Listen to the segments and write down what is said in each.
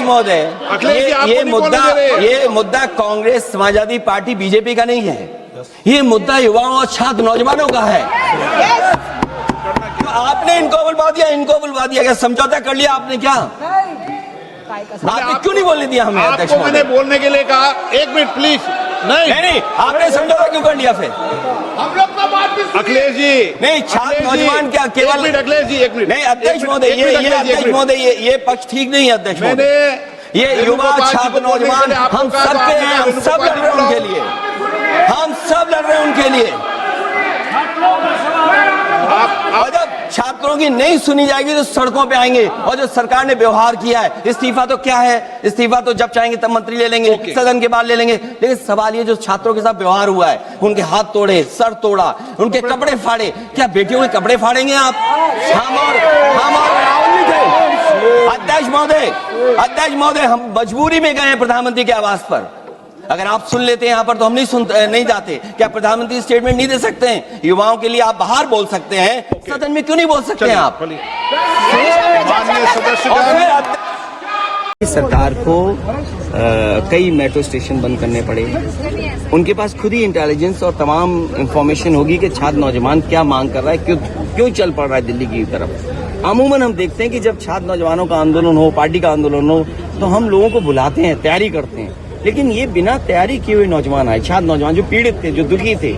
महोदय, ये मुद्दा कांग्रेस, समाजवादी पार्टी, बीजेपी का नहीं है। ये मुद्दा युवाओं और छात्र नौजवानों का है। तो आपने इनको बुलवा दिया, क्या समझौता कर लिया आपने? क्या आपने क्यों नहीं बोलने दिया हमें? अध्यक्ष आपको मैंने बोलने के लिए कहा, एक मिनट प्लीज। नहीं, आपने समझौता क्यों कर लिया फिर? हम लोग का बात भी अखिलेश जी, नहीं, छात्र नौजवान क्या केवल? अखिलेश जी एक मिनट। नहीं अध्यक्ष महोदय, ये पक्ष ठीक नहीं है अध्यक्ष महोदय। ये युवा छात्र नौजवान हम सबके हैं, हम सब लड़ रहे हैं उनके लिए, हम सब लड़ रहे हैं उनके लिए। और जब छात्रों की नहीं सुनी जाएगी तो सड़कों पे आएंगे। और जो सरकार ने व्यवहार किया है, इस्तीफा तो क्या है? इस्तीफा तो जब चाहेंगे तब मंत्री ले लेंगे, सदन के बाद ले लेंगे। लेकिन सवाल ये जो छात्रों के साथ व्यवहार हुआ है, उनके हाथ तोड़े, सर तोड़ा, उनके कपड़े फाड़े, क्या बेटियों के कपड़े फाड़ेंगे आप? हम और राहुल जी थे। अध्यक्ष महोदय, हम मजबूरी में गए हैं प्रधानमंत्री के आवास पर। अगर आप सुन लेते हैं यहाँ पर तो हम नहीं जाते। क्या प्रधानमंत्री स्टेटमेंट नहीं दे सकते हैं? युवाओं के लिए आप बाहर बोल सकते हैं, सदन में क्यों नहीं बोल सकते हैं आप? सरकार को कई मेट्रो स्टेशन बंद करने पड़े। उनके पास खुद ही इंटेलिजेंस और तमाम इंफॉर्मेशन होगी कि छात्र नौजवान क्या मांग कर रहा है, क्यों चल पड़ रहा है दिल्ली की तरफ। अमूमन हम देखते हैं कि जब छात्र नौजवानों का आंदोलन हो, पार्टी का आंदोलन हो, तो हम लोगों को बुलाते हैं, तैयारी करते हैं। लेकिन ये बिना तैयारी किए हुए नौजवान आए, छात्र नौजवान जो पीड़ित थे, जो दुखी थे,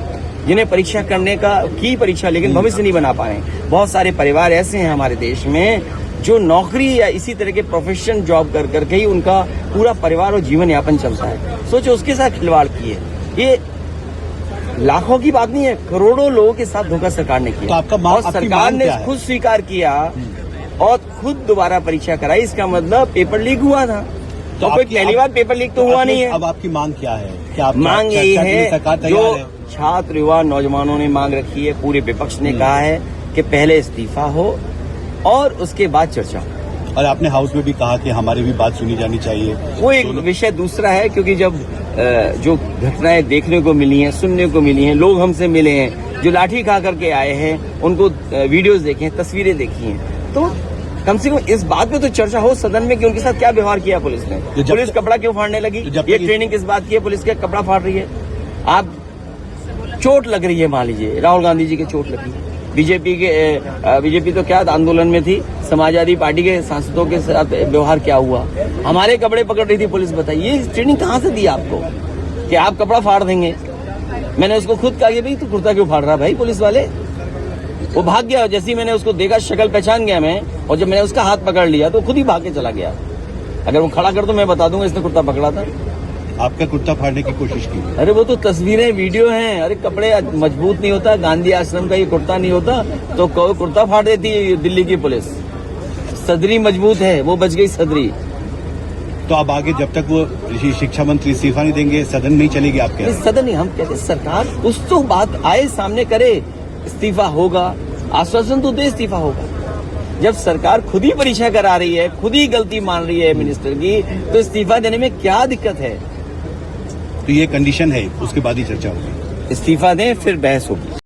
जिन्हें परीक्षा करने की परीक्षा लेकिन भविष्य नहीं बना पा रहे। बहुत सारे परिवार ऐसे हैं हमारे देश में जो नौकरी या इसी तरह के प्रोफेशन जॉब कर करके ही उनका पूरा परिवार और जीवन यापन चलता है। सोचो उसके साथ खिलवाड़ किए। ये लाखों की बात नहीं है, करोड़ों लोगों के साथ धोखा सरकार ने किया। और सरकार ने खुद स्वीकार किया और खुद दोबारा परीक्षा कराई। इसका मतलब पेपर लीक हुआ था। तो कोई पहली बार पेपर लीक तो हुआ नहीं है। अब आपकी मांग क्या है? क्या मांग यही है जो छात्र युवा नौजवानों ने मांग रखी है, पूरे विपक्ष ने कहा है कि पहले इस्तीफा हो और उसके बाद चर्चा हो। और आपने हाउस में भी कहा कि हमारी भी बात सुनी जानी चाहिए। वो एक विषय दूसरा है, क्योंकि जब जो घटनाएं देखने को मिली हैं, सुनने को मिली हैं, लोग हमसे मिले हैं, जो लाठी खा करके आए हैं, उनको वीडियोज देखे हैं, तस्वीरें देखी हैं, तो कम से कम इस बात पे तो चर्चा हो सदन में कि उनके साथ क्या व्यवहार किया पुलिस ने। पुलिस कपड़ा क्यों फाड़ने लगी? ये ट्रेनिंग किस बात की है? पुलिस के कपड़ा फाड़ रही है। आप चोट लग रही है, मान लीजिए राहुल गांधी जी के चोट लगी, बीजेपी तो क्या आंदोलन में थी, समाजवादी पार्टी के सांसदों के साथ व्यवहार क्या हुआ? हमारे कपड़े पकड़ रही थी पुलिस। बताइए ये ट्रेनिंग कहाँ से दी आपको कि आप कपड़ा फाड़ देंगे? मैंने उसको खुद कहा कि भाई तू कुर्ता क्यों फाड़ रहा भाई? पुलिस वाले वो भाग गया। जैसे ही मैंने उसको देखा, शक्ल पहचान गया मैं, और जब मैंने उसका हाथ पकड़ लिया तो खुद ही भाग के चला गया। अगर वो खड़ा कर तो मैं बता दूंगा इसने कुर्ता पकड़ा था। आपका कुर्ता फाड़ने की कोशिश की? अरे वो तो तस्वीरें, वीडियो हैं। अरे कपड़े मजबूत नहीं होता, गांधी आश्रम का ये कुर्ता नहीं होता तो कुर्ता फाड़ देती दिल्ली की पुलिस। सदरी मजबूत है, वो बच गई सदरी। तो अब आगे जब तक वो शिक्षा मंत्री इस्तीफा नहीं देंगे, सदन नहीं चलेगी आपके? सदन नहीं, हम कहते सरकार कुछ तो बात आए सामने करे। इस्तीफा होगा, आश्वासन तो दे, इस्तीफा होगा। जब सरकार खुद ही परीक्षा करा रही है, खुद ही गलती मान रही है मिनिस्टर की, तो इस्तीफा देने में क्या दिक्कत है? तो ये कंडीशन है, उसके बाद ही चर्चा होगी। इस्तीफा दें, फिर बहस होगी।